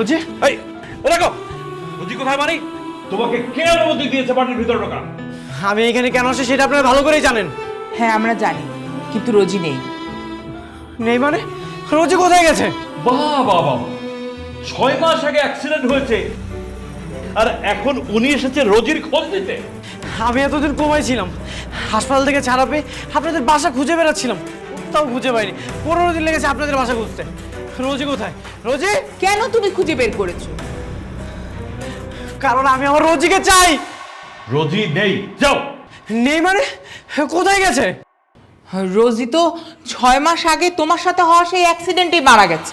রোজি, এই রাখো। রোজি কোথায় মানে? তোমাকে কে অনুমতি দিয়েছে বাড়ির ভিতরে ঢোকা? আমি এখানে কেন আসি সেটা আপনারা ভালো করেই জানেন। হ্যাঁ আমরা জানি, কিন্তু রোজি নেই। নেই মানে? রোজি কোথায় গেছে? বাহ বাহ বাহ, 6 মাস আগে অ্যাক্সিডেন্ট হয়েছে আর এখন উনি এসেছে রোজির খোঁজ নিতে। আমি এতদিন কোমায় ছিলাম, হাসপাতাল থেকে ছাড়া পেয়ে আপনাদের বাসা খুঁজে বেড়াচ্ছিলাম, কোথাও খুঁজে পাইনি। 15 দিন লেগেছে আপনাদের বাসা খুঁজতে। রোজি কোথায়? রোজি? কেন তুমি খুঁজে বের করেছো? কারণ আমি আমার রোজিকে চাই। রোজি নেই, যাও। নেই মানে? কোথায় গেছে? রোজি তো 6 মাস আগে তোমার সাথে হওয়া সেই অ্যাক্সিডেন্টেই মারা গেছে।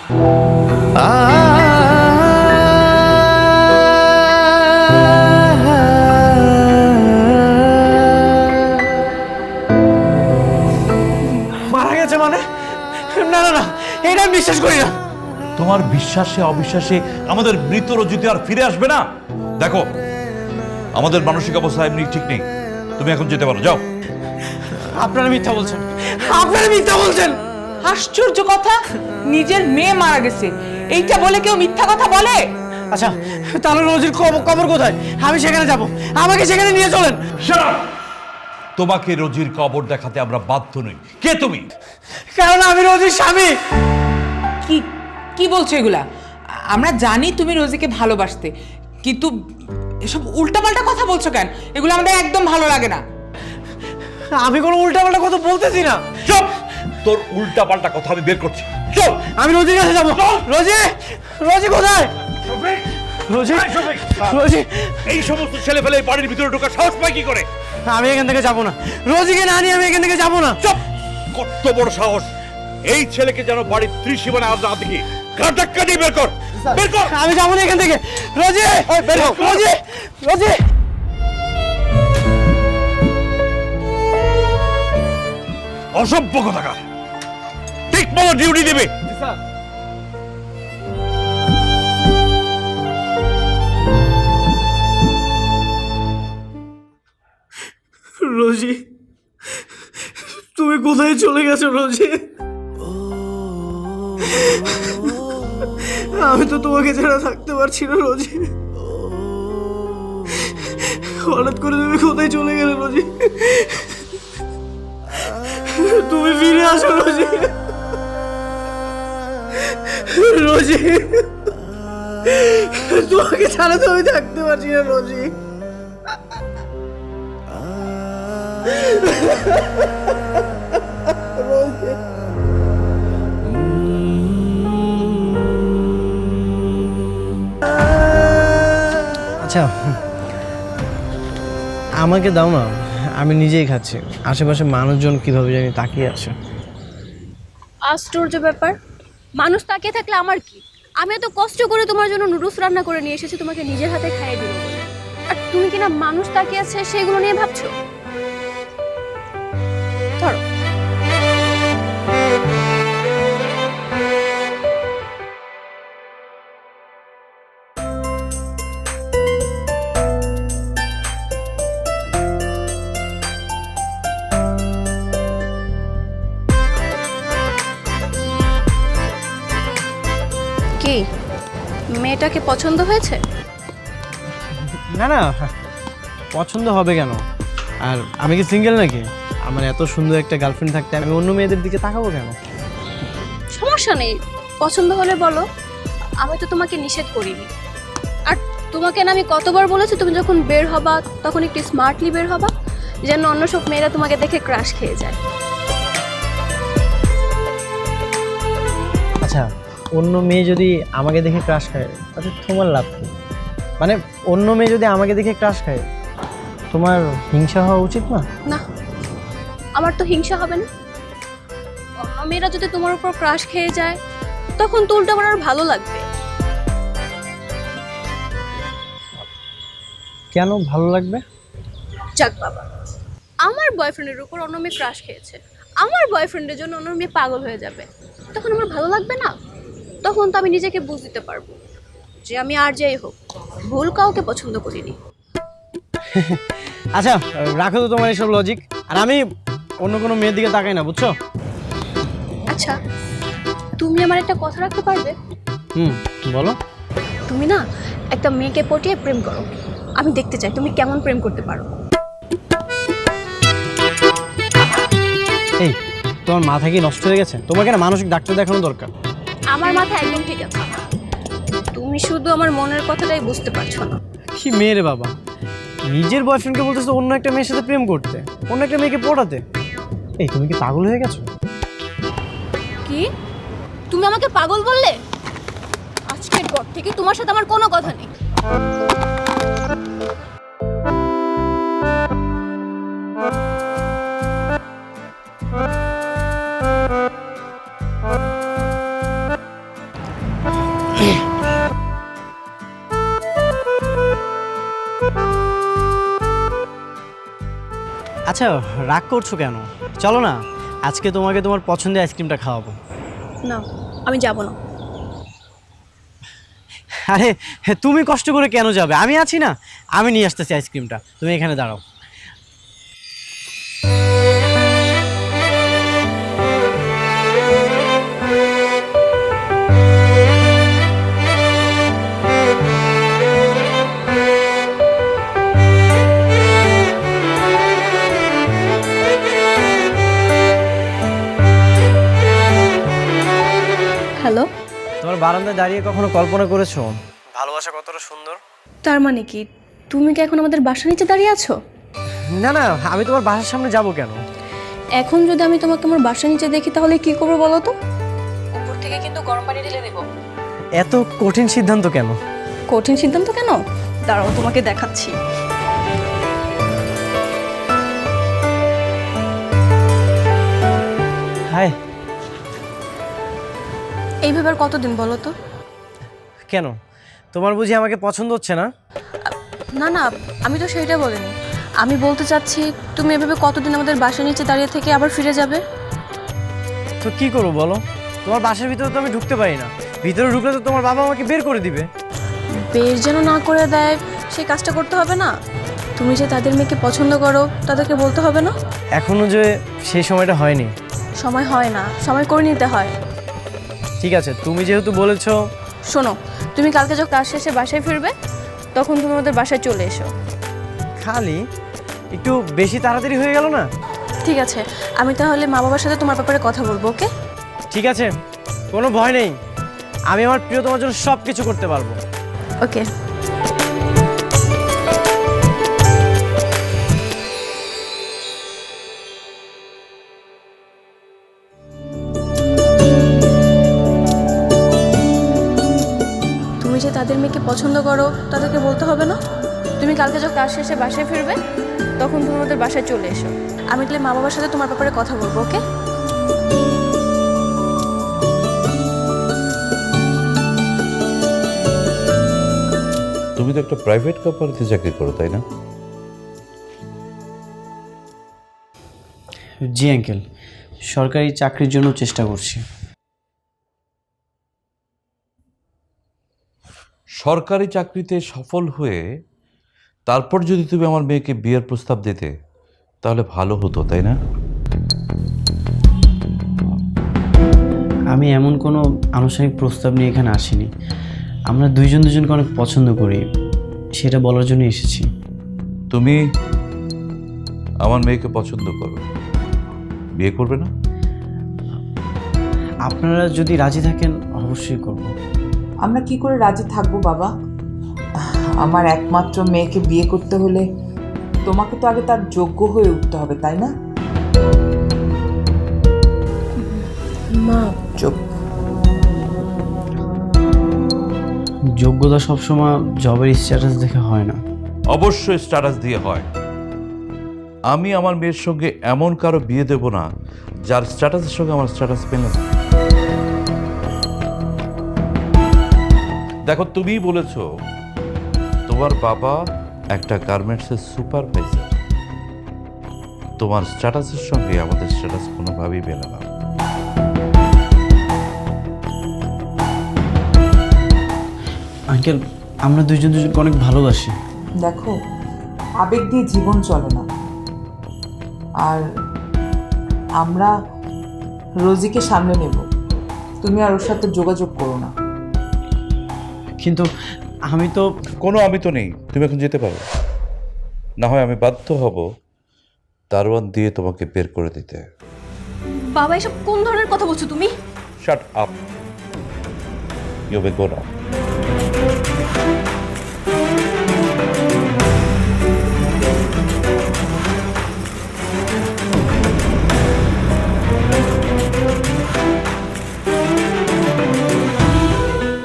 মারা গেছে মানে? না না না, এটা আমি বিশ্বাস করি না। তোমার বিশ্বাসে অবিশ্বাসে আমাদের মৃত রোজিতে আর ফিরে আসবে না। দেখো, আমাদের মানসিক অবস্থা এমনি ঠিক নেই, তুমি এখন যেতে পারো, যাও। আপনারা মিথ্যা বলছেন, আপনারা মিথ্যা বলছেন। আশ্চর্য কথা, নিজের মেয়ে মারা গেছে এইটা বলে কেউ মিথ্যা কথা বলে? আচ্ছা তাহলে রোজির কবর কোথায়? আমি সেখানে যাব, আমাকে সেখানে নিয়ে চলেন। Shut up! তোমাকে রোজির কবর দেখাতে আমরা বাধ্য নই। কে তুমি? কারণ আমি রোজির স্বামী। কি কি বলছো এগুলা? আমরা জানি তুমি রোজিকে ভালোবাসতে, কিন্তু এসব উল্টাপাল্টা কথা বলছো কেন? এগুলো আমাদের একদম ভালো লাগে না। আমি কোনো উল্টাপাল্টা কথা বলতেছি না। চুপ! তোর উল্টা পাল্টা কথা আমি বের করছি। চল! আমি রোজির কাছে যাবো। রোজি, রোজি কোথায়? রোজি, রোজি। এই সমস্ত ছেলে ফেলে বাড়ির ভিতরে ঢোকার সাহস পায় কি করে? আমি এখান থেকে যাবো না, রোজিকে না নিয়ে আমি এখান থেকে যাবো না। চুপ! কত বড় সাহস! এই ছেলেকে যেন বাড়ির ত্রিসীমানা আজ না দেখি। ঘাট ধাক্কা দিয়ে বের কর, বের কর। আমি যাবো না এখান থেকে। রোজি, রোজি, রোজি। অসভ্য কথাকার, ঠিক মতো ডিউটি দেবে। রোজি, তুমি কোথায় চলে গেছো রোজি? আমি তো তোমাকে ছাড়া থাকতে পারছি না রোজি। হঠাৎ করে তুমি কোথায় চলে গেলে রোজি? তুমি ফিরে আসো রোজি। রোজি, তোমাকে ছাড়া তো আমি থাকতে পারছি না রোজি। আচ্ছা আমাকে দাও না, আমি নিজেই খাচ্ছি। আশেপাশে মানুষজন কিভাবে জানি তাকিয়ে আছে। আশ্চর্য ব্যাপার, মানুষ তাকিয়ে থাকলে আমার কি? আমি এত কষ্ট করে তোমার জন্য নুডলস রান্না করে নিয়ে এসেছি তোমাকে নিজের হাতে খাইয়ে দিব বলে, আর তুমি কিনা মানুষ তাকিয়ে আছে সেগুলো নিয়ে ভাবছো? ধরো। কি মেয়েটাকে পছন্দ হয়েছে? না না, পছন্দ হবে কেন? আর আমি কি সিঙ্গেল নাকি? আমার এত সুন্দর একটা গার্লফ্রেন্ড থাকতে আমি অন্য মেয়েদের দিকে তাকাবো কেন? সমস্যা নেই, পছন্দ হলে বলো, আমি তো তোমাকে নিষেধ করিনি। আর তোমাকে না আমি কতবার বলেছি তুমি যখন বের হবা তখন একটু স্মার্টলি বের হবা, যেন অন্য সব মেয়েরা তোমাকে দেখে ক্রাশ খেয়ে যায়। আচ্ছা অন্য মেয়ে যদি আমাকে দেখে ক্রাশ খায় তাতে তোমার লাভ কি? মানে অন্য মেয়ে যদি আমাকে দেখে ক্রাশ খায় তোমার হিংসা হওয়া উচিত না? না, আমার তো হিংসা হবে না। অন্য মেয়েরা যদি তোমার উপর ক্রাশ খেয়ে যায় তখন তো উল্টো আমার আর ভালো লাগবে। কেন ভালো লাগবে? যাক বাবা, আমার বয়ফ্রেন্ডের উপর অন্য মেয়ে ক্রাশ খেয়েছে, আমার বয়ফ্রেন্ডের জন্য অন্য মেয়ে পাগল হয়ে যাবে, তখন আমার ভালো লাগবে না? তখন তো আমি নিজেকে বুঝ দিতে পারবো যে আমি আর যাই হোক ভুল কাউকে পছন্দ করিনি। আচ্ছা রাখো তো তোমার এইসব লজিক, আর আমি অন্য কোনো মেয়ের দিকে তাকাই না, বুঝছো? আচ্ছা, তুমি আমার একটা কথা রাখতে পারবে? বলো। তুমি না একটা মেয়েকে পটিয়ে প্রেম করো, আমি দেখতে চাই তুমি কেমন প্রেম করতে পারো। এই, তোমার মাথা কি নষ্ট হয়ে গেছে? তোমাকে না মানসিক ডাক্তার দেখানো দরকার। আমার মাথা একদম ঠিক আছে, তুমি শুধু আমার মনের কথাটাই বুঝতে পারছো না। কি মেয়ে রে বাবা, নিজের বয়ফ্রেন্ডকে বলতেছো অন্য একটা মেয়ের সাথে প্রেম করতে, অন্য একটা মেয়েকে পটাতে। এই, তুমি কি পাগল হয়ে গেছো? কি তুমি আমাকে পাগল বললে? আজকের পর থেকে তোমার সাথে আমার কোনো কথা নেই। আচ্ছা, রাগ করছো কেন? চলো না, আজকে তোমাকে তোমার পছন্দের আইসক্রিমটা খাওয়াবো। না, আমি যাব না। আরে তুমি কষ্ট করে কেন যাবে? আমি আছি না, আমি নিয়ে আসতেছি আইসক্রিমটা, তুমি এখানে দাঁড়াও। হ্যালো, তোমার বারান্দায় দাঁড়িয়ে কখনো কল্পনা করেছো ভালোবাসা কতটা সুন্দর? তার মানে কি তুমি কি এখন আমাদের বাসার নিচে দাঁড়িয়ে আছো? না না, আমি তোমার বাসার সামনে যাব কেন? এখন যদি আমি তোমাকে আমার বাসার নিচে দেখি তাহলে কি করবো বলো তো? উপর থেকে কিন্তু গরম পানি ঢেলে দেবো। এত কঠিন সিদ্ধান্ত কেন? কঠিন সিদ্ধান্ত কেন? দাঁড়াও তোমাকে দেখাচ্ছি। হাই। এইভাবে আর কতদিন বলো তো? কেন, তোমার বুঝি আমাকে পছন্দ হচ্ছে না? না না, আমি তো সেইটা বলিনি। আমি বলতে চাচ্ছি তুমি এভাবে কতদিন আমাদের বাসার নিচে দাঁড়িয়ে থেকে আবার ফিরে যাবে? তো কি করবো বলো, তোমার বাসার ভিতরে তো আমি ঢুকতে পারি না, ভিতরে ঢুকলে তো তোমার বাবা আমাকে বের করে দিবে। বের যেন না করে দেয় সেই কাজটা করতে হবে না? তুমি যে তাদের মেয়েকে পছন্দ করো তাদেরকে বলতে হবে না? এখনো যে সেই সময়টা হয়নি। সময় হয় না, সময় করে নিতে হয়। ঠিক আছে, তুমি যেহেতু বলেছো। শোনো, তুমি কালকে যখন কাজ শেষে বাসায় ফিরবে তখন তুমি আমাদের বাসায় চলে এসো। খালি একটু বেশি তাড়াতাড়ি হয়ে গেল না? ঠিক আছে, আমি তাহলে মা বাবার সাথে তোমার ব্যাপারে কথা বলবো, ওকে? ঠিক আছে, কোনো ভয় নেই, আমি আমার প্রিয় তোমার জন্য সব কিছু করতে পারবো। ওকে। তুমি যে তাদের মেয়েকে পছন্দ করো তাদেরকে বলতে হবে না? তুমি কালকে যখন কাজ শেষে বাসায় ফিরবে তখন তুমি আমাদের বাসায় চলে এসো। আমি তাহলে মা বাবার সাথে তোমার ব্যাপারে কথা বলবো, ওকে? তুমি তো একটা প্রাইভেট কোম্পানিতে চাকরি করো, তাই না? জি আঙ্কেল, সরকারি চাকরির জন্য চেষ্টা করছি। সরকারি চাকরিতে সফল হয়ে তারপর যদি তুমি আমার মেয়েকে বিয়ের প্রস্তাব দিতে তাহলে ভালো হতো, তাই না? আমি এমন কোনো আনুষ্ঠানিক প্রস্তাব নিয়ে এখানে আসিনি, আমরা দুইজন দুজনকে অনেক পছন্দ করি, সেটা বলার জন্য এসেছি। তুমি আমার মেয়েকে পছন্দ করো, বিয়ে করবে না? আপনারা যদি রাজি থাকেন অবশ্যই করব। আমরা কি করে রাজি থাকবো বাবা? আমার একমাত্র মেয়েকে বিয়ে করতে হলে তোমাকে তো আগে তার যোগ্য হয়ে উঠতে হবে, তাই না? মা, যোগ্যতা সবসময় জবের স্ট্যাটাস দেখে হয় না। অবশ্যই স্ট্যাটাস দিয়ে হয়। আমি আমার মেয়ের সঙ্গে এমন কারো বিয়ে দেব না যার স্ট্যাটাসের সঙ্গে আমার স্ট্যাটাস পেল না। দেখো, তুমিই বলেছ তোমার বাবা একটা গার্মেন্টসের সুপারভাইজার, তোমার স্ট্যাটাসের সঙ্গে আমাদের স্ট্যাটাস কোনোভাবেই মেলে না। আঙ্কেল, আমরা দুইজন দুজনকে অনেক ভালোবাসি। দেখো, আবেগ দিয়ে জীবন চলে না। আর আমরা রোজিকে সামনে নেব, তুমি আর ওর সাথে যোগাযোগ করো না। কিন্তু আমি তো কোনো আমি তো নেই, তুমি এখন যেতে পারো। না হয় আমি বাধ্য হব দারোয়ান দিয়ে তোমাকে বের করে দিতে। বাবা এসব কোন ধরনের কথা বলছো তুমি? শাট আপ, ইউ মে গো নাও।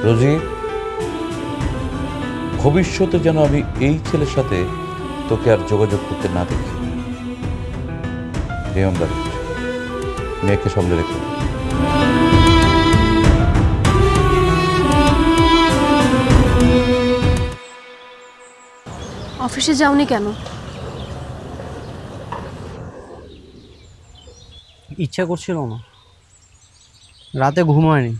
রোজি, ভবিষ্যতে যেন আমি এই ছেলের সাথে তোকে আর যোগাযোগ করতে না দেখি। নিয়মদারি, মেয়েকে সামনে রেখো। অফিসে যাওনি কেন? ইচ্ছা করছিল না, রাতে ঘুম হয়নি,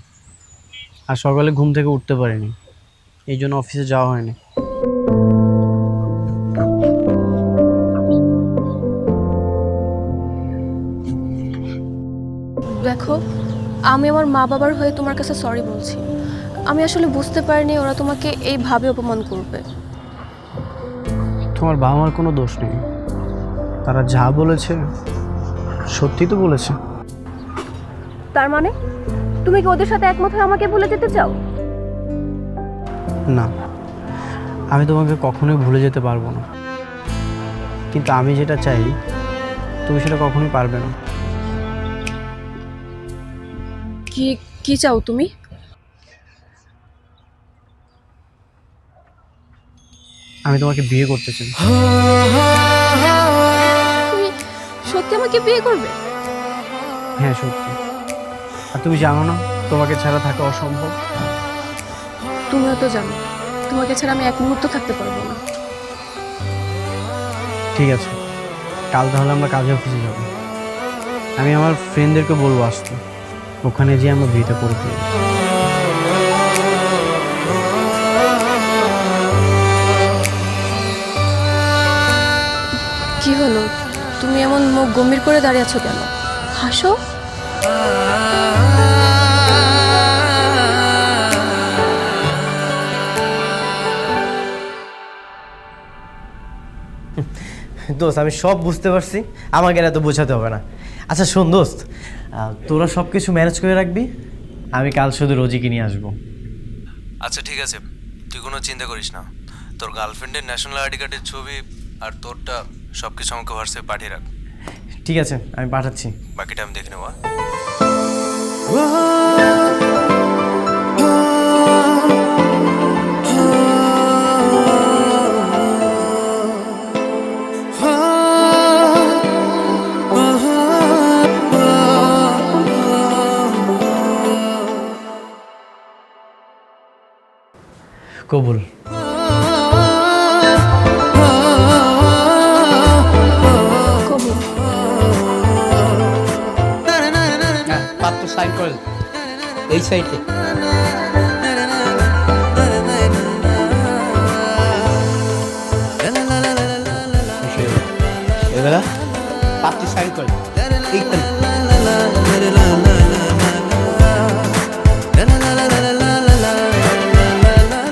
আর সকালে ঘুম থেকে উঠতে পারিনি, এই জন্য অফিসে যাওয়া হয়নি। দেখো, আমি আমার মা বাবার হয়ে তোমার কাছে সরি বলছি। আমি আসলে বুঝতে পারিনি ওরা তোমাকে এইভাবে অপমান করবে। তোমার বাবা মার কোনো দোষ নেই, তারা যা বলেছে সত্যি তো বলেছে। তার মানে তুমি কি ওদের সাথে একমত হয়ে আমাকে ভুলে যেতে চাও? না, আমি তোমাকে কখনোই ভুলে যেতে পারবো না, কিন্তু আমি যেটা চাই তুমি সেটা কখনোই পারবে না। কি কি চাও তুমি? আমি তোমাকে বিয়ে করতে চাই। তুমি সত্যি আমাকে বিয়ে করবে? হ্যাঁ সত্যি। আর তুমি জানো না তোমাকে ছাড়া থাকা অসম্ভব। তুমিও তো জানো তোমাকে ছাড়া আমি এক মুহূর্ত থাকতে পারবো না। ঠিক আছে, কাল তাহলে আমরা কাজে অফিসে যাব। আমি আমার ফ্রেন্ডদেরকে বলবো আসতে, ওখানে যেয়ে আমরা বিয়েটা করে ফেলবো। কি হলো, তুমি এমন মুখ গম্ভীর করে দাঁড়িয়ে আছো কেন? হাসো। দোস্ত আমি সব বুঝতে পারছি, আমাকে এত বোঝাতে হবে না। আচ্ছা শোন দোস্ত, তোরা সব কিছু ম্যানেজ করে রাখবি, আমি কাল শুধু রোজিকে নিয়ে আসবো। আচ্ছা ঠিক আছে, তুই কোনো চিন্তা করিস না। তোর গার্লফ্রেন্ডের ন্যাশনাল আইডি কার্ডের ছবি আর তোরটা সব কিছু আমাকে হোয়াটসঅ্যাপে পাঠিয়ে রাখ। ঠিক আছে, আমি পাঠাচ্ছি। বাকিটা আমি দেখে নেবো। কবুল। কবুল। পাত্র সাইন করে এই সাইডে। এবেলা পাত্র সাইন করে এইখানে।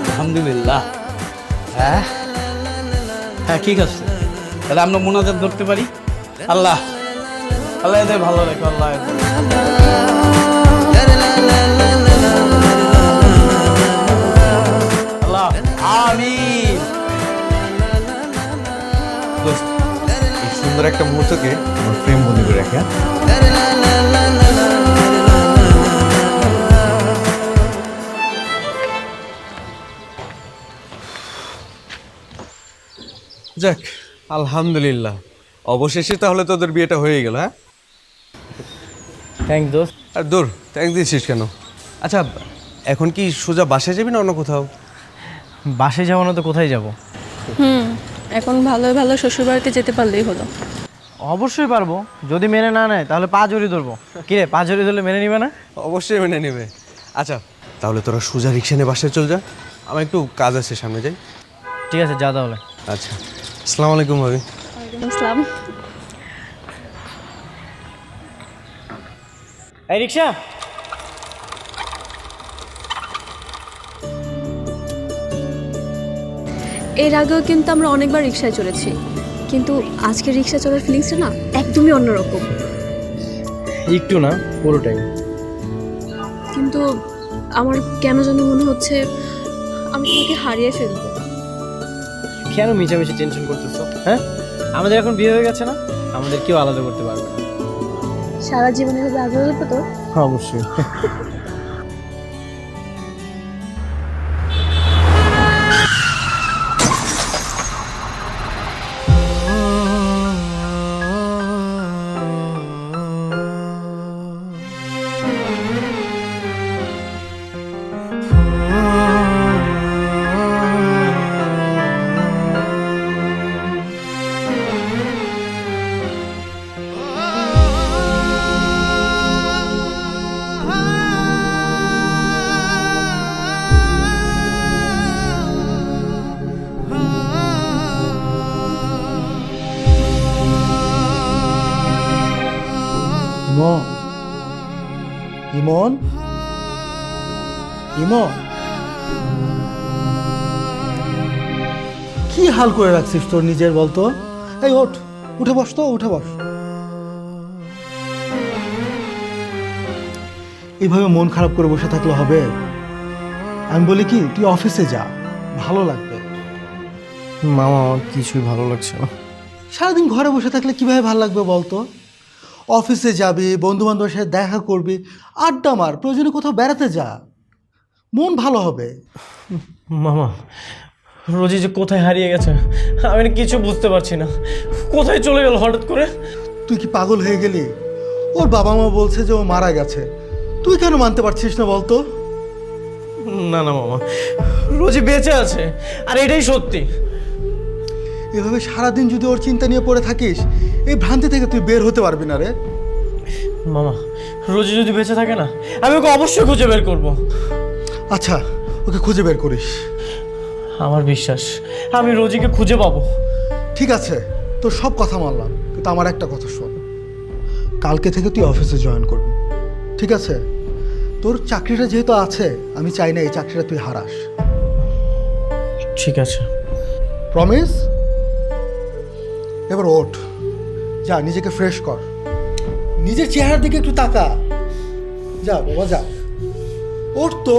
আলহামদুলিল্লাহ। হ্যাঁ হ্যাঁ ঠিক আছে, তাহলে আমরা মোনাজাত ধরতে পারি। আল্লাহ আল্লাহ এদের ভালো রেখো, আল্লাহ আল্লাহ আমিন। এই সুন্দর একটা মুহূর্তকে আমার প্রেম বন্দি করে রাখা। যাক, আলহামদুলিল্লাহ, অবশেষে তাহলে তোদের বিয়েটা হয়ে গেল। হ্যাঁ, থ্যাংক দোস্ত। আর দূর থ্যাংক দিচ্ছিস কেন? আচ্ছা, এখন কি সোজা বাসায় যাবি না অন্য কোথাও? বাসে যাবো না তো কোথায় যাব? এখন ভালোই ভালো শ্বশুরবাড়িতে যেতে পারলেই হলো। অবশ্যই পারবো, যদি মেনে না নেয় তাহলে পা জড়ি ধরবো। কিরে, পা জড়ি ধরলে মেনে নিবে না? অবশ্যই মেনে নেবে। আচ্ছা তাহলে তোরা সোজা রিক্সা নিয়ে বাসায় চল যা, আমার একটু কাজ আছে, সামনে যাই। ঠিক আছে, যা তাহলে। আচ্ছা, আসসালামু আলাইকুম ভাবি। আসসালাম। এই রিক্সা। এর আগেও কিন্তু আমরা অনেকবার রিক্সায় চড়েছি, কিন্তু আজকে রিক্সা চড়ার ফিলিংসটা না একদমই অন্যরকম। একটু না, পুরোটাই। কিন্তু আমার কেন যেন মনে হচ্ছে আমি তোমাকে হারিয়ে ফেলবো। কেন মিছামিছি টেনশন করতেছো? হ্যাঁ, আমাদের এখন বিয়ে হয়ে গেছে না, আমাদের কেউ আলাদা করতে পারবে না। সারা জীবনে হবে আগ্রহ তো। অবশ্যই। ইমন, ইমন, কি হাল করে রাখছিস তোর নিজের বলতো? এই ওঠ, উঠে বস তো, উঠে বস। এইভাবে মন খারাপ করে বসে থাকলে হবে? আমি বলি কি, তুই অফিসে যা, ভালো লাগবে। মামা, আমার কিছুই ভালো লাগছে না। সারাদিন ঘরে বসে থাকলে কিভাবে ভালো লাগবে বলতো? অফিসে যাবি, বন্ধু বান্ধবের সাথে দেখা করবি, আড্ডা মার, প্রয়োজনে কোথাও বেড়াতে যা, মন ভালো হবে। মামা, রোজি যে কোথায় হারিয়ে গেছে আমি না কিছু বুঝতে পারছি না। কোথায় চলে গেল হঠাৎ করে? তুই কি পাগল হয়ে গেলি? ওর বাবা মা বলছে যে ও মারা গেছে, তুই কেন মানতে পারছিস না বলতো? না না মামা, রোজি বেঁচে আছে, আর এটাই সত্যি। এভাবে সারাদিন যদি ওর চিন্তা নিয়ে পড়ে থাকিস, এই ভ্রান্তি থেকে তুই বের হতে পারবি না রে। মামা, রোজি যদি বেঁচে থাকে না, আমি ওকে অবশ্যই খুঁজে বের করব। আচ্ছা, ওকে খুঁজে বের করিস। আমার বিশ্বাস আমি রোজিকে খুঁজে পাবো। ঠিক আছে, তোর সব কথা মানলাম, কিন্তু আমার একটা কথা শোন। কালকে থেকে তুই অফিসে জয়েন করবি, ঠিক আছে? তোর চাকরিটা যেহেতু আছে, আমি চাই না এই চাকরিটা তুই হারাস। ঠিক আছে। প্রমিস? এবার ওঠ, যা, নিজেকে ফ্রেশ কর, নিজের চেহারার দিকে একটু তাকা। যা বাবা, যা, ওঠ তো।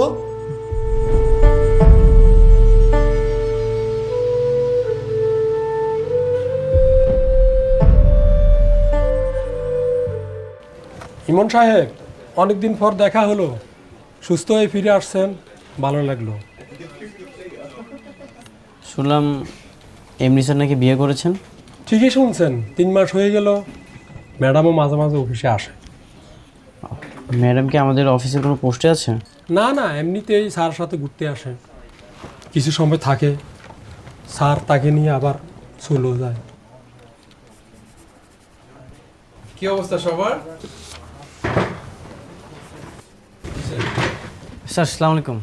ইমন সাহেব, অনেকদিন পর দেখা হলো, সুস্থ হয়ে ফিরে আসছেন, ভালো লাগলো। শুনলাম এমনি স্যার নাকি বিয়ে করেছেন। ঠিকই শুনছেন, 3 মাস হয়ে গেল। ম্যাডামও মাঝে মাঝে অফিসে আসে। ম্যাডাম কি আমাদের অফিসের কোনো পোস্টে আছে? না না, এমনিতেই স্যার সাথে ঘুরতে আসে, কিছু সময় থাকে, স্যার তাকে নিয়ে আবার চলেও যায়। কি অবস্থা সবার? স্যার আসসালামু আলাইকুম।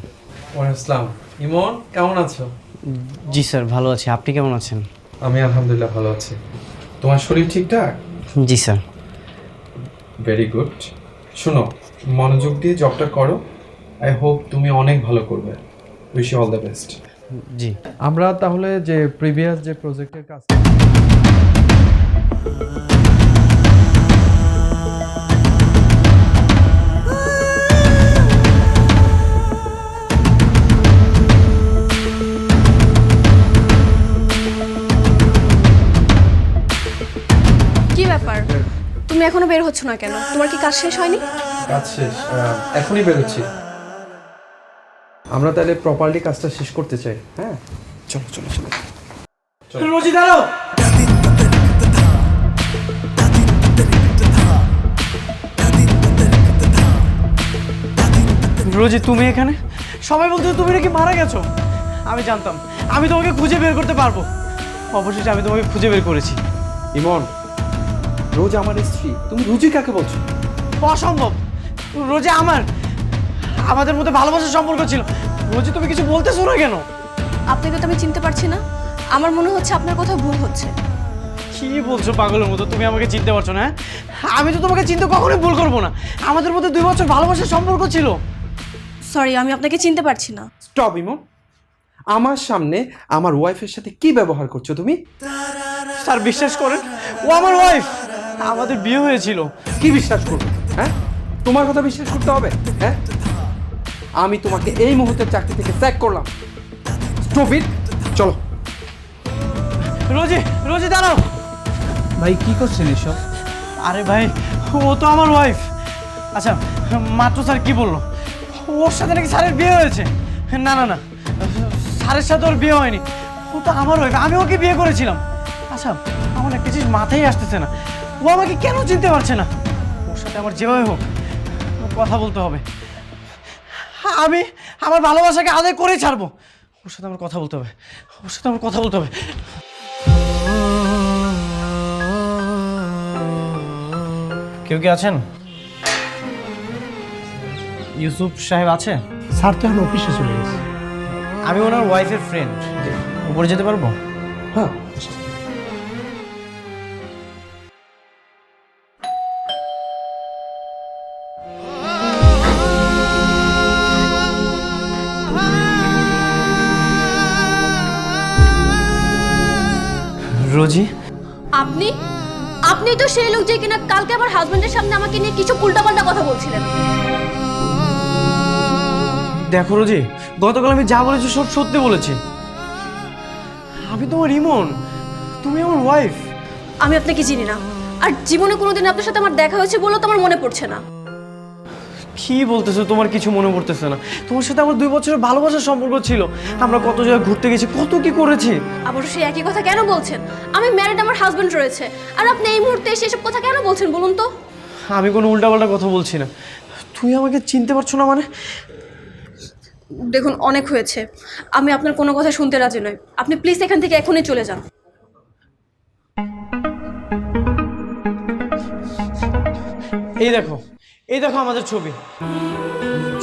ওয়ালাইকুম আসসালাম। ইমন, কেমন আছো? জি স্যার, ভালো আছি, আপনি কেমন আছেন? আমি আলহামদুলিল্লাহ ভালো আছি। তোমার শরীর ঠিকঠাক? জি স্যার। Very good. শোনো, মনোযোগ দিয়ে জবটা করো। আই হোপ তুমি অনেক ভালো করবে। Wish you all the best. জি। আমরা তাহলে যে প্রিভিয়াস যে প্রজেক্টের কাজ কি ব্যাপার, তুমি এখনো বের হচ্ছ না কেন? তোমার কি কাজ শেষ হয়নি? কাজ শেষ, এখনই বেরোচ্ছি। আমরা তাহলে প্রপারলি কাজটা শেষ করতে চাই। হ্যাঁ, চলো চলো চলো। রোজি দাঁড়াও। রোজি, তুমি এখানে? সবাই বলতে তুমি নাকি মারা গেছো। আমি জানতাম আমি তোমাকে খুঁজে বের করতে পারবো। অবশেষে আমি তোমাকে খুঁজে বের করেছি। ইমন, রোজ আমার স্ত্রী, তুমি রুজি কাকে বলছো? অসম্ভব। রোজি আমাদের মধ্যে ভালোবাসার সম্পর্ক ছিল। রোজি, তুমি কিছু বলতেছো না কেন? আপনাকে তো আমি চিনতে পারছি না, আমার মনে হচ্ছে আপনার কোথাও ভুল হচ্ছে। কি বলছো পাগলের মতো? তুমি আমাকে চিনতে পারছো না? আমি তো তোমাকে চিনতে কখনোই ভুল করবো না। আমাদের মধ্যে 2 বছর ভালোবাসার সম্পর্ক ছিল। সরি, আমি আপনাকে চিনতে পারছি না। স্টপ ইমন, আমার সামনে আমার ওয়াইফের সাথে কি ব্যবহার করছো তুমি? স্যার বিশ্বাস করেন, ও আমার ওয়াইফ, আমাদের বিয়ে হয়েছিল। কি বিশ্বাস করবে? হ্যাঁ, তোমার কথা বিশ্বাস করতে হবে? হ্যাঁ, আমি তোমাকে এই মুহূর্তে চাকরি থেকে স্যাক করলাম। স্টপ ইট, চলো। রোজি, রোজি দাঁড়াও। ভাই কি করছেন এসব? আরে ভাই, ও তো আমার ওয়াইফ। আচ্ছা, মাত্র স্যার কি বললো? ওর সাথে নাকি স্যারের বিয়ে হয়েছে? না না না, স্যারের সাথে ওর বিয়ে হয়নি। ও তো আমার ওয়াইফ, আমি ওকে বিয়ে করেছিলাম। আচ্ছা, আমার একটা জিনিস মাথায় আসতেছে না, ও আমাকে কেন চিনতে পারছে না? ওর সাথে আমার যেভাবে হোক কথা বলতে হবে। আমি আমার ভালোবাসাকে আদায় করেই ছাড়বো। ওর সাথে আমার কথা বলতে হবে, ওর সাথে আমার কথা বলতে হবে। কেউ কি আছেন? ইউসুফ সাহেব আছে? স্যার তো এখন অফিসে চলে গেছে। আমি ওনার ওয়াইফের ফ্রেন্ড, উপরে যেতে পারবো? হ্যাঁ, রোজি, আপনি আপনি তো সেই লোক যে কিনা কালকে আমার হাজবেন্ডের সামনে আমাকে নিয়ে কিছু উল্টাপাল্টা কথা বলছিলেন। দেখো রোজি, গতকাল আমি যা বলেছি সব সত্যি বলেছি। আমি তোমার ইমন, তুমি আমার ওয়াইফ। আমি আপনাকে চিনি না, আর জীবনে কোনোদিন আপনার সাথে আমার দেখা হয়েছে বলেও তো আমার মনে পড়ছে না। কি বলতেছো? তোমার কিছু মনে পড়তেছে না? তোমার সাথে আমার 2 বছরের ভালোবাসার সম্পর্ক ছিল, আমরা কত জায়গায় ঘুরতে গেছি, কত কি করেছি। আবার সেই একই কথা কেন বলছেন? আমি ম্যারিড, আমার হাজবেন্ড রয়েছে, আর আপনি এই মুহূর্তে এসে এসব কথা কেন বলছেন বলুন তো? আমি কোনো উল্টাপাল্টা কথা বলছি না। তুই আমাকে চিনতে পারছো না মানে? দেখুন, অনেক হয়েছে, আমি আপনার কোনো কথা শুনতে রাজি নই। আপনি প্লিজ এখান থেকে এখনই চলে যান। এই দেখো, এই দেখো আমাদের ছবি,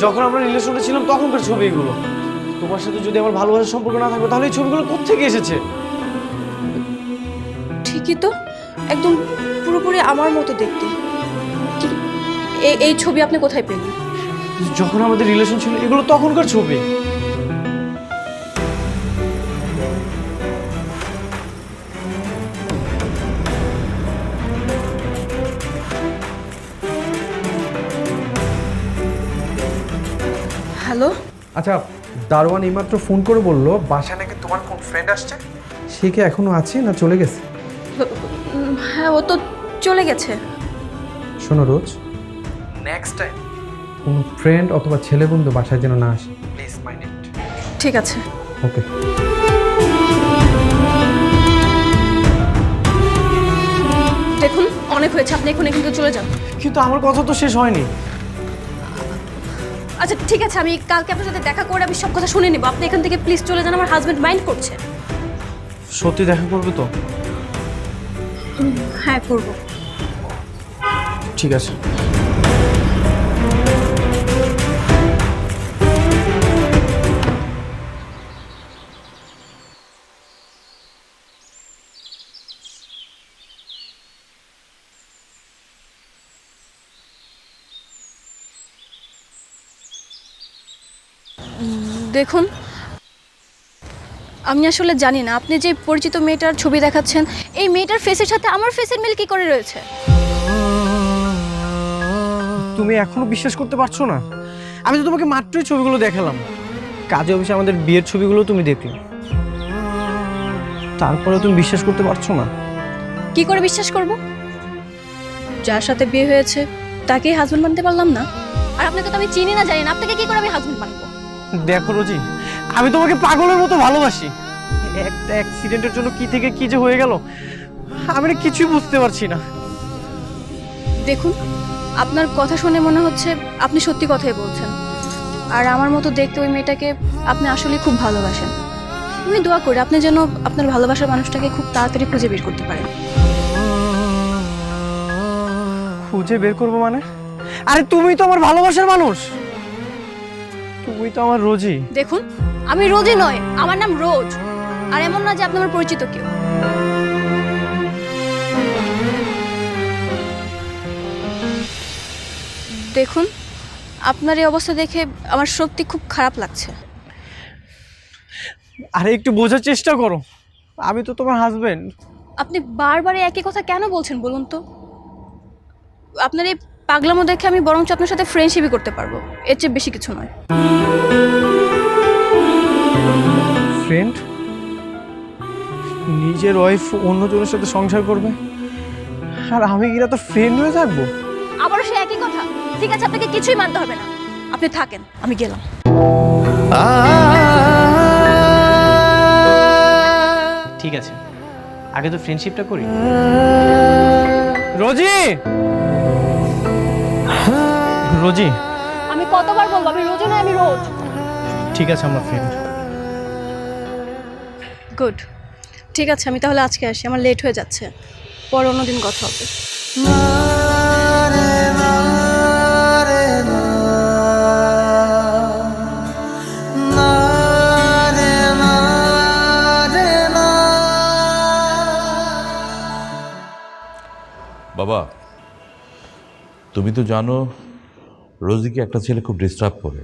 যখন আমরা রিলেশনে ছিলাম তখনকার ছবি এগুলো। তোমার সাথে যদি আমার ভালোবাসার সম্পর্ক না থাকবে তাহলে এই ছবিগুলো কোত্থেকে এসেছে? ঠিকই তো, একদম পুরোপুরি আমার মতো দেখতে। এই ছবি আপনি কোথায় পেলেন? যখন আমাদের রিলেশন ছিল এগুলো তখনকার ছবি। হ্যালো, আচ্ছা, দারোয়ান এইমাত্র ফোন করে বললো বাসায় নাকি তোমার কোন ফ্রেন্ড আসছে। সে কি এখনো আছে না চলে গেছে? হ্যাঁ, ও তো চলে গেছে। শোনো রোজ, নেক্সট টাইম কোনো ফ্রেন্ড অথবা ছেলে বন্ধু বাসায় যেন না আসে, প্লিজ মাইন্ড ইট। ঠিক আছে। ওকে। দেখুন, অনেক হয়েছে, আপনি এখন এখান থেকে চলে যান। কিন্তু আমার কথা তো শেষ হয়নি। আচ্ছা ঠিক আছে, আমি কালকে আপনার সাথে দেখা করে আমি সব কথা শুনে নেব। আপনি এখান থেকে প্লিজ চলে যান, আমার হাজবেন্ড মাইন্ড করছে। সত্যি দেখা করবে তো? হ্যাঁ, করব। ঠিক আছে। দেখুন, আমি আসলে জানি না আপনি যে পরিচিত মেয়েটার ছবি দেখাচ্ছেন, এই মেয়েটার ফেসের সাথে আমার ফেসের মিল কি করে রয়েছে। তুমি এখনো বিশ্বাস করতে পারছো না? আমি তো তোমাকে মাত্রই ছবিগুলো দেখালাম। কাজে অফিসে আমাদের বিয়ের ছবিগুলো তুমি দেখলে, তারপরে তুমি বিশ্বাস করতে পারছো না? কি করে বিশ্বাস করব? যার সাথে বিয়ে হয়েছে তাকেই হাজবেন্ড মানতে পারলাম না, আর আপনাকে তো আমি চিনি না, জানি না, আপনাকে কি করে আমি হাজবেন্ড মানবো? দেখো রোজি, আমি তোমাকে পাগলের মতো ভালোবাসি। একটা অ্যাক্সিডেন্টের জন্য কি থেকে কি যে হয়ে গেল আমি না কিছুই বুঝতে পারছি না। দেখুন, আপনার কথা শুনে মনে হচ্ছে আপনি সত্যি কথাই বলছেন, আর আমার মতো দেখতে ওই মেয়েটাকে আপনি আসলে খুব ভালোবাসেন। আমি দোয়া করি আপনি যেন আপনার ভালোবাসার মানুষটাকে খুব তাড়াতাড়ি খুঁজে বের করতে পারেন। খুঁজে বের করবো মানে? আরে তুমি তো আমার ভালোবাসার মানুষ, তুমি তো আমার রোজি। দেখুন, আমি রোজি নয়, আমার নাম রোজ, আর এমন না যে আপনি আমার পরিচিত কেউ। দেখুন, আপনার এই অবস্থা দেখে আমার সত্যি খুব খারাপ লাগছে। আরে একটু বোঝার চেষ্টা করো, আমি তো তোমার হাজবেন্ড। আপনি বারবার এই একই কথা কেন বলছেন বলুন তো? আপনার এই পাগলামো দেখে আমি বরঞ্চ আপনার সাথে ফ্রেন্ডশিপই করতে পারবো, এর চেয়ে বেশি কিছু নয়। ফ্রেন্ড? নিজের ওয়াইফ অন্যজনের সাথে সংসার করবে, আর আমি কিনা তো ফ্রেন্ড হয়ে থাকবো? আবারও সে একই কথা। ঠিক আছে, আপনাকে কিছুই মানতে হবে না, আপনি থাকেন, আমি গেলাম। ঠিক আছে, আগে তো ফ্রেন্ডশিপটা করি। রোজি, রোজি, আমি কতবার বলবো আমি রোজ নয়, আমি রোজ। ঠিক আছে আমরা ফ্রেন্ড। গুড, ঠিক আছে, আমি তাহলে আজকে আসি, আমার লেট হয়ে যাচ্ছে, পরে অন্যদিন কথা হবে। বাবা, তুমি তো জানো রোজিকে একটা ছেলে খুব ডিস্টার্ব করে।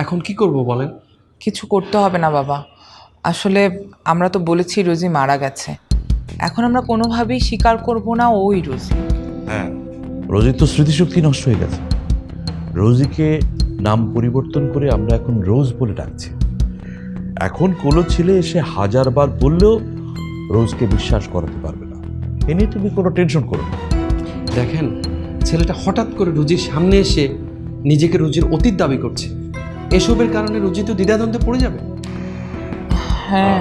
এখন কি করব বলেন? কিছু করতে হবে না বাবা, আসলে আমরা তো বলেছি রোজি মারা গেছে, এখন আমরা কোনোভাবেই স্বীকার করব না ওই রোজি। হ্যাঁ, রোজির তো স্মৃতিশক্তি নষ্ট হয়ে গেছে। রোজিকে নাম পরিবর্তন করে আমরা এখন রোজ বলে ডাকছি। এখন কোনো ছেলে এসে 1000 বার বললেও রোজকে বিশ্বাস করাতে পারবে না। এ নিয়ে তুমি কোনো টেনশন করো না। দেখেন, ছেলেটা হঠাৎ করে রুজির সামনে এসে নিজেকে রুজির অতীত দাবি করছে। এসবের কারণে রুজি তো দ্বিধাদ্বন্দ্বে পড়ে যাবে। হ্যাঁ,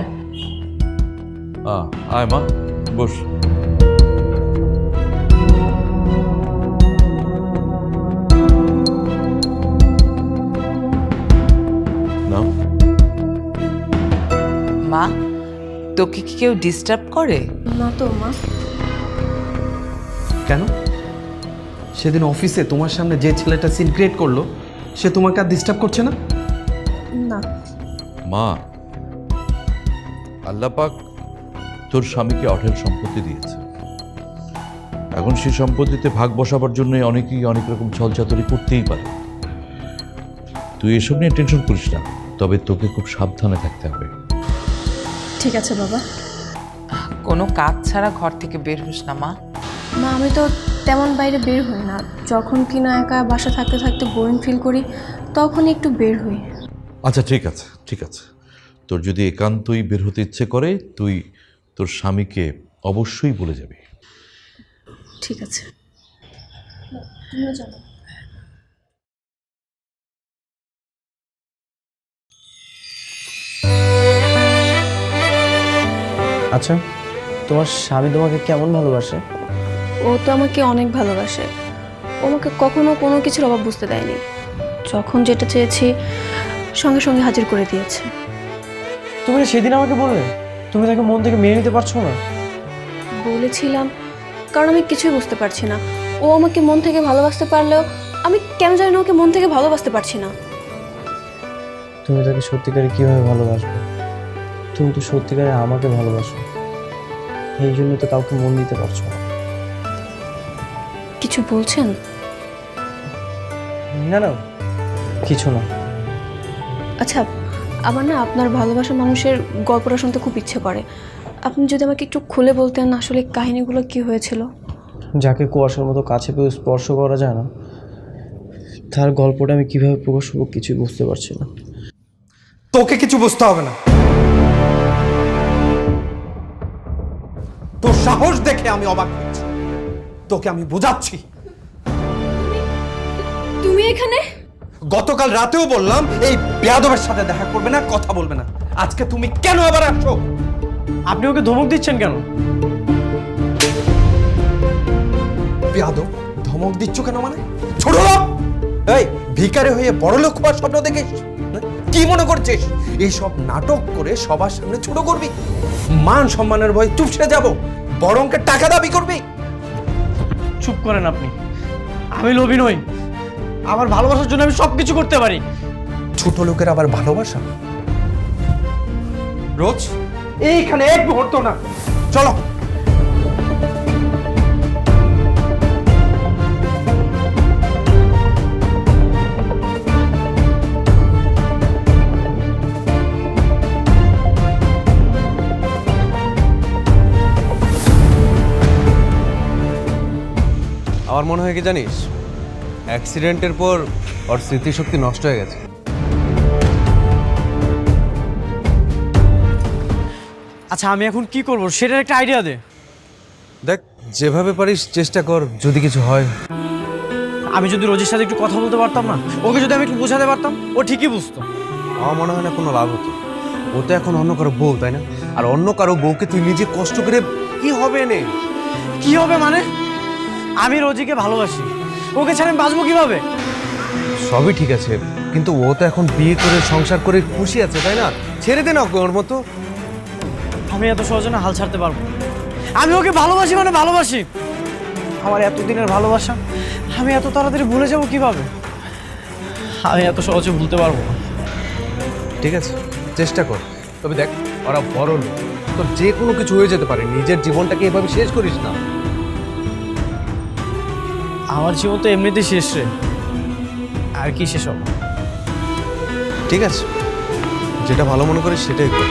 আয় মা, বস। নাও। মা, তোকে কি কেউ ডিস্টার্ব করে? না তো মা। কেন? সেদিন অফিসে তোমার সামনে যে ছেলেটা সিন ক্রিয়েট করলো, সে তোমাকে আর ডিস্টার্ব করছে না? না। মা, আল্লাহ পাক তোর স্বামীকে অঢেল সম্পত্তি দিয়েছে। এখন সেই সম্পত্তিতে ভাগ বসাবার জন্য অনেকেই অনেক রকম ছলচাতুরি করতেই পারে। তুই এসব নিয়ে টেনশন করিস না, তবে তোকে খুব সাবধানে থাকতে হবে। ঠিক আছে বাবা। কোনো কাজ ছাড়া ঘর থেকে বের হোস না মা। মা, আমি তো তেমন বাইরে বের হই না, যখন কিনা একা বাসা থাকতে থাকতে বোরিং ফিল করি তখনই একটু বের হই। আচ্ছা ঠিক আছে, ঠিক আছে। তোর যদি একান্তই বের হতে ইচ্ছে করে তুই তোর স্বামীকে অবশ্যই বলে যাবি। ঠিক আছে, তুমিও যাবো। আচ্ছা, তোমার স্বামী তোমাকে কেমন ভালোবাসে? ও তো আমাকে অনেক ভালোবাসে, ও আমাকে কখনো কোনো কিছুর অভাব বুঝতে দেয়নি। যখন যেটা চেয়েছি সঙ্গে সঙ্গে হাজির করে দিয়েছে। তুমি না সেদিন আমাকে বললে তুমি তাকে মন থেকে মেনে নিতে পারছো না? বলেছিলাম, কারণ আমি কিছুই বুঝতে পারছি না। ও আমাকে মন থেকে ভালোবাসতে পারলেও আমি কেন জানি না ওকে মন থেকে ভালোবাসতে পারছি না। তুমি তাকে সত্যিকারে কিভাবে ভালোবাসবে? তুমি তো সত্যিকারে আমাকে ভালোবাসো, এই জন্য তো কাউকে মন দিতে পারছো না। কিছু বলছেন? না না, কিছু না। আচ্ছা, আমার না আপনার ভালোবাসা মানুষের গল্পটা শুনতে খুব ইচ্ছে করে। আপনি যদি আমাকে একটু খুলে বলতেন আসলে কাহিনীগুলো কি হয়েছিল। যাকে কুয়াশার মতো কাছে পেয়ে স্পর্শ করা যায় না, তার গল্পটা আমি কিভাবে প্রকাশ করবো কিছুই বুঝতে পারছি না। তোকে কিছু বুঝতে হবে না। তোর সাহস দেখে আমি অবাক হচ্ছি। তোকে আমি বোঝাচ্ছি। তুমি এখানে? গতকাল রাতেও বললাম এই বেয়াদবের সাথে দেখা করবে না, কথা বলবে না। আজকে তুমি কেন আবার আসছো? আপনি ওকে ধমক দিচ্ছেন কেন? বেয়াদব, ধমক দিচ্ছ কেন মানে? ছোট লোক, এই ভিখারি হয়ে বড় লোক হওয়ার স্বপ্ন দেখিস? কি মনে করছিস এইসব নাটক করে সবার সামনে ছোট করবি? মান সম্মানের ভয়ে চুপসে যাব, বড় অঙ্কের টাকা দাবি করবি? চুপ করেন আপনি। আমি লোভী নই, আমার ভালোবাসার জন্য আমি সব কিছু করতে পারি। ছোট লোকের আবার ভালোবাসা? রোজ এইখানে এক মুহূর্ত না, চলো। আমার মনে হয় কি জানিস, অ্যাক্সিডেন্টের পর ওর স্মৃতিশক্তি নষ্ট হয়ে গেছে। আচ্ছা আমি এখন কি করব সেটার একটা আইডিয়া দে। দেখ, যেভাবে পারিস চেষ্টা কর, যদি কিছু হয়। আমি যদি রোজির সাথে একটু কথা বলতে পারতাম না, ওকে যদি আমি একটু বোঝাতে পারতাম, ও ঠিকই বুঝতো। আমার মনে হয় না কোনো লাভ হতো। ও তো এখন অন্য কারো বউ, তাই না? আর অন্য কারো বউকে তুই নিজে কষ্ট করে কি হবে এনে? কি হবে মানে? আমি রোজিকে ভালোবাসি, ওকে ছাড়া আমি বাঁচবো কিভাবে? সবই ঠিক আছে, কিন্তু ও তো এখন বিয়ে করে সংসার করে খুশি আছে, তাই না? ছেড়ে দে না ওকে ওর মতো। আমি এত সহজে না হাল ছাড়তে পারবো না। আমি ওকে ভালোবাসি মানে ভালোবাসি। আমার এতদিনের ভালোবাসা আমি এত তাড়াতাড়ি ভুলে যাব কিভাবে? আমি এত সহজে ভুলতে পারবো না। ঠিক আছে, চেষ্টা কর। তবে দেখ, ওরা বড় লোক, তোর যে কোনো কিছু হয়ে যেতে পারে। নিজের জীবনটাকে এভাবে শেষ করিস না। আমার জীবন তো এমনিতেই শেষ রে, আর কি শেষ হবে? ঠিক আছে, যেটা ভালো মনে করিস সেটাই কর।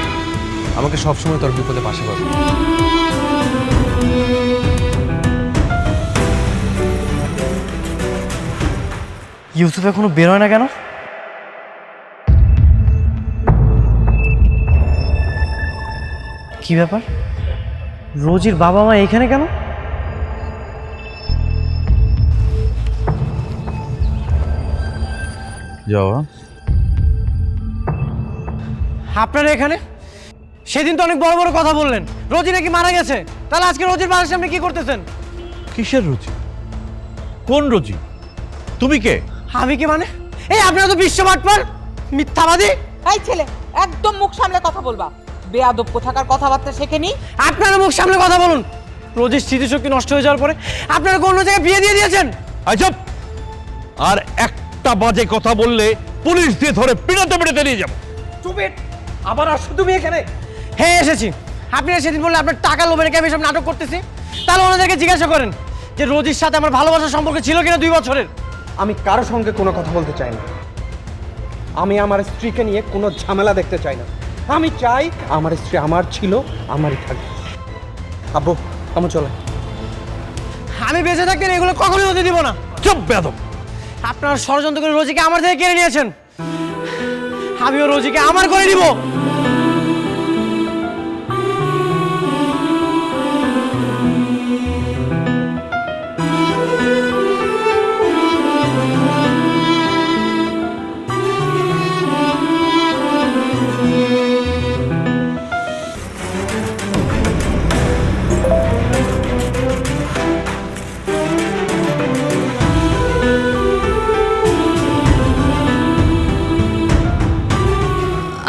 আমাকে সবসময় তোর বিপদে পাশে পাবে। ইউসুফ এখনো বেরোয় না কেন? কি ব্যাপার, রোজির বাবা মা এখানে কেন? যাওয়া আপনারা এখানে? সেদিন তো অনেক বড় বড় কথা বললেন, রোজি নাকি মারা গেছে। তাহলে আজকে রোজির বাড়ির সামনে কি করতেছেন? কিসের রুচি? কোন রুচি? তুমি কে? আমি কি মানে? এই আপনারা তো বিশ্ব বাটপার, মিথ্যাবাদী। এই ছেলে, একদম মুখ সামলে কথা বলবা। বেয়াদব কোথাকার কথাবার্তা শেখেনি। আপনারা মুখ সামনে কথা বলুন। রোজির স্মৃতিশক্তি নষ্ট হয়ে যাওয়ার পরে আপনারা অন্য জায়গায় বিয়ে দিয়ে দিয়েছেন। চুপ! আর একটা বাজে কথা বললে পুলিশ দিয়ে ধরে পিটাতে পিটাতে নিয়ে যাবো। চুপ! আবার আসছো তুমি এখানে? হ্যাঁ এসেছি। আপনারা সেদিন বললে আপনার টাকা লোভে রেখে আমি সব নাটক করতেছি। তাহলে ওনাদেরকে জিজ্ঞাসা করেন যে রোজির সাথে আমার ভালোবাসার সম্পর্ক ছিল কিনা 2 বছরের। আমি কারো সঙ্গে কোনো কথা বলতে চাই না। আমি আমার স্ত্রীকে নিয়ে কোনো ঝামেলা দেখতে চাই না। আমি চাই আমার স্ত্রী আমার ছিল, আমারই থাকবে। আব্বু, আমি চলে। আমি বেঁচে থাকতে এগুলো কখনোই হতে দিব না। চুপ বেয়াদব! আপনারা ষড়যন্ত্র করে রোজিকে আমার থেকে কেড়ে নিয়েছেন। আমিও রোজিকে আমার করে নিব।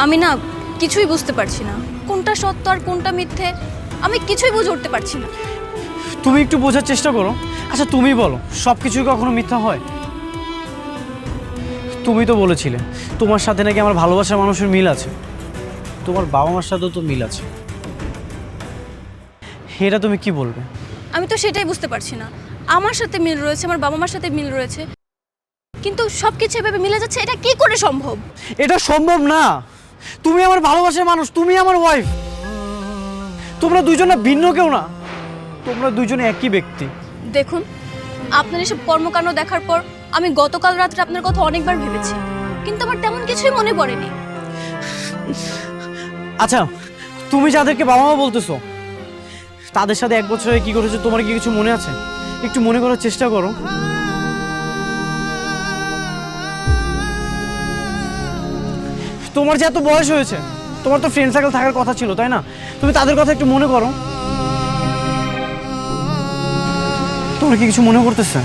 আমি না কিছুই বুঝতে পারছি না, কোনটা সত্য আর কোনটা মিথ্যে আমি কিছুই বুঝে উঠতে পারছি না। তুমি একটু বোঝার চেষ্টা করো। আচ্ছা তুমি বলো, সব কিছুই কখনো মিথ্যা হয়? তুমি তো বলেছিলে তোমার সাথে নাকি আমার ভালোবাসার মানুষের মিল আছে, তোমার বাবা মার সাথেও তো মিল আছে। এটা তুমি কি বলবে? আমি তো সেটাই বুঝতে পারছি না। আমার সাথে মিল রয়েছে, আমার বাবা মার সাথে মিল রয়েছে, কিন্তু সব কিছু এভাবে মিলে যাচ্ছে, এটা কি করে সম্ভব? এটা সম্ভব না। তুমি আমার ভালোবাসার মানুষ, তুমি আমার ওয়াইফ। তোমরা দুইজনে ভিন্ন কেউ না, তোমরা দুইজনে একই ব্যক্তি। দেখুন, আপনার এসব কর্মকাণ্ড দেখার পর আমি গতকাল রাত্রে আপনার কথা অনেকবার ভেবেছি, কিন্তু আমার তেমন কিছুই মনে পড়েনি। আচ্ছা তুমি যাদেরকে বাবা মা বলতেছো তাদের সাথে 1 বছরে কি করেছো তোমার কি কিছু মনে আছে? একটু মনে করার চেষ্টা করো। তোমার যে এত বয়স হয়েছে, তোমার তো ফ্রেন্ড সার্কেল থাকার কথা ছিল, তাই না? তুমি তাদের কথা একটু মনে করো। তোমার কি কিছু মনে করতেছে?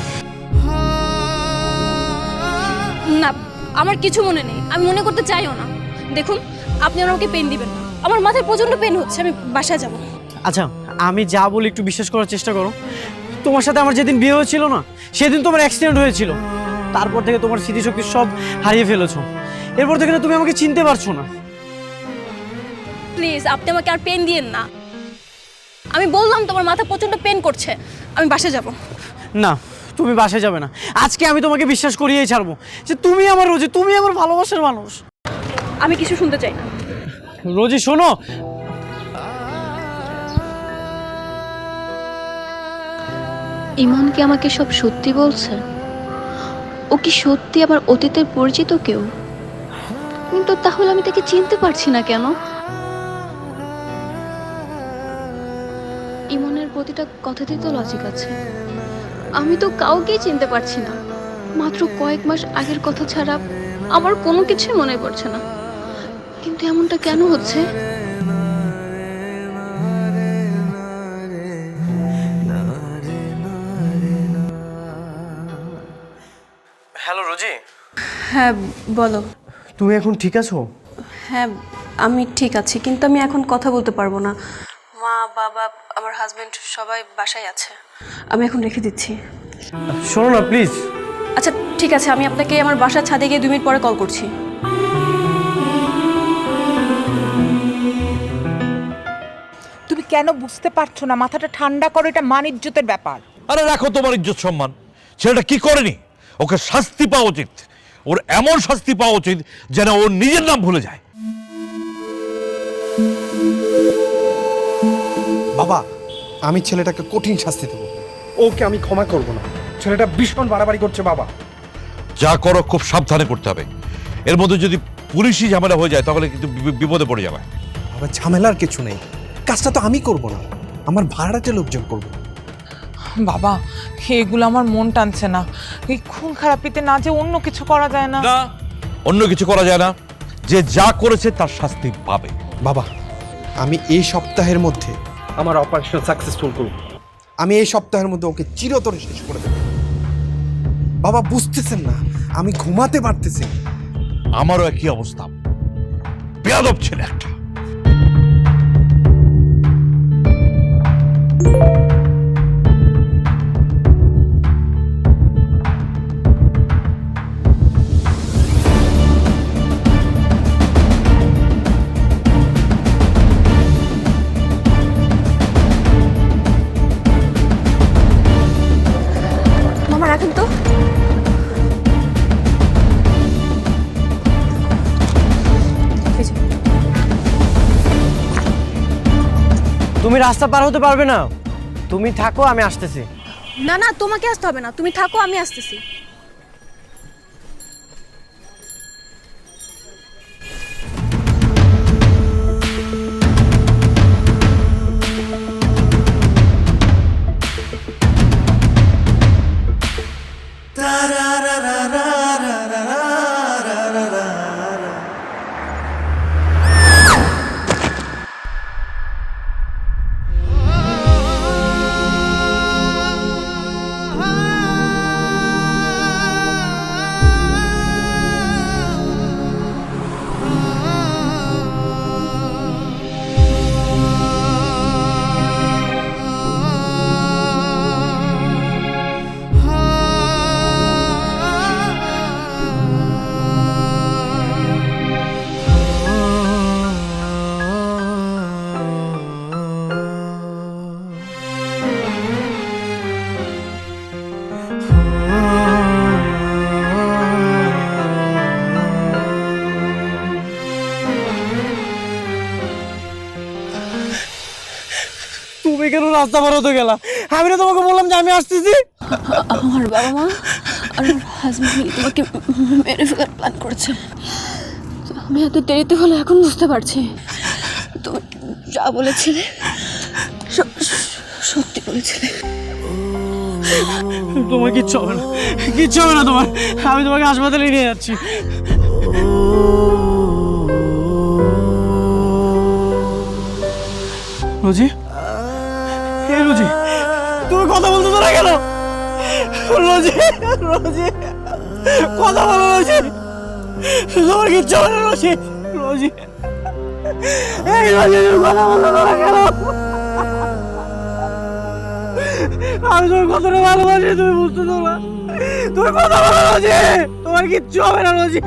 না, আমার কিছু মনে নেই, আমি মনে করতে চাইও না। দেখুন, আপনি আর আমাকে পেন দিবেন না, আমার মাথায় প্রচন্ড পেন হচ্ছে, আমি বাসায় যাব। আচ্ছা আমি যা বলি একটু বিশ্বাস করার চেষ্টা করো। তোমার সাথে আমার যেদিন বিয়ে হয়েছিল না, সেদিন তোমার অ্যাক্সিডেন্ট হয়েছিল। তারপর থেকে তোমার স্মৃতিশক্তি সব হারিয়ে ফেলেছো। এরপর থেকে তুমি আমাকে চিনতে পারছো না। প্লিজ আপনি আমাকে আর পেন দিয়েন না। আমি বললাম তোমার মাথা প্রচন্ড পেন করছে, আমি বাসায় যাব। না, তুমি বাসায় যাবে না। আজকে আমি তোমাকে বিশ্বাস করিয়েই ছাড়বো যে তুমি আমার রোজি, তুমি আমার ভালোবাসার মানুষ। আমি কিছু শুনতে চাই না। রোজি শোনো, ইমন কি আমাকে সব সত্যি বলছে? ও কি সত্যি আবার অতীতের পরিচিত কেউ? কিন্তু তাহলে আমি তাকে চিনতে পারছি না কেন? ইমনের প্রতিটা কথাতেই তো লজিক আছে। আমি তো কাউকেই চিনতে পারছি না। মাত্র কয়েক মাস আগের কথা ছাড়া আমার কোনো কিছুই মনে পড়ছে না। কিন্তু এমনটা কেন হচ্ছে? হ্যালো রোজি, হ্যাঁ বলো। তুমি এখন ঠিক আছো? হ্যাঁ আমি ঠিক আছি, কিন্তু আমি এখন কথা বলতে পারবো না। মা, বাবা, আমার হাজবেন্ড সবাই বাসায় আছে। আমি এখন রেখে দিচ্ছি। শোনো না প্লিজ। আচ্ছা ঠিক আছে, আমি আপনাকে আমার বাসার ছাদে গিয়ে 2 মিনিট পরে কল করছি। তুমি কেন বুঝতে পারছো না? মাথাটা ঠান্ডা করো, এটা মান ইজ্জতের ব্যাপার। আরে রাখো তোমার ইজ্জত সম্মান। ছেলেটা কি করেনি? ওকে শাস্তি পাওয়া উচিত। ওর এমন শাস্তি পাওয়া উচিত যেন ওর নিজের নাম ভুলে যায়। বাবা, আমি ছেলেটাকে কঠিন শাস্তি দেবো। ওকে আমি ক্ষমা করব না। ছেলেটা ভীষণ বাড়াবাড়ি করছে বাবা। যা করো খুব সাবধানে করতে হবে। এর মধ্যে যদি পুলিশি ঝামেলা হয়ে যায় তাহলে কিন্তু বিপদে পড়ে যাবে। বাবা ঝামেলার কিছু নেই, কাজটা তো আমি করব না, আমার ভাড়াটে লোকজন করবে। বাবা এগুলো আমার মন টানছে না। এই খুন খারাপিতে না যে অন্য কিছু করা যায় না। না, অন্য কিছু করা যায় না। যে যা করেছে তার শাস্তি পাবে। বাবা, আমি এই সপ্তাহের মধ্যে আমার অপারেশন সাকসেসফুল করব। আমি এই সপ্তাহের মধ্যে ওকে চিরতরে শেষ করে দেব। বাবা বুঝতেছেন না, আমি ঘুমাতে পারতেছি না। আমারও একই অবস্থা। বেয়াদব ছেলে একটা। মামা রাখেন তো। তুমি রাস্তা পার হতে পারবে না। তুমি থাকো, আমি আসতেছি। না না, তোমাকে আসতে হবে না, তুমি থাকো, আমি আসতেছি। তুমি কেন রাস্তা পার হতে গেলা? আমি না তোমাকে বললাম যে আমি আসতেছি। আমার বাবা মা আর আমার হাজবেন্ড মিলে তোমাকে মেরে ফেলার প্ল্যান করেছে। আমি এত দেরিতে হলো এখন বুঝতে পারছি। তুমি যা বলেছিলে সত্যি বলেছিলে। তোমার কিচ্ছু হবে না, কিচ্ছু হবে না তোমার। আমি তোমাকে হাসপাতালে নিয়ে যাচ্ছি। রোজি, হে রোজি, তুমি কথা বলতে না কেন? রোজি, রোজি, কথা বলো রোজি। তোমার কিচ্ছু হবে না রোজি। রোজি, এই রোজি, তুমি কথা বলতে না কেন? আমি তোমার কতটা ভালোবাসি তুমি বুঝতে না। তুমি কথা বলো রোজি, তোমার কিচ্ছু হবে না রোজি।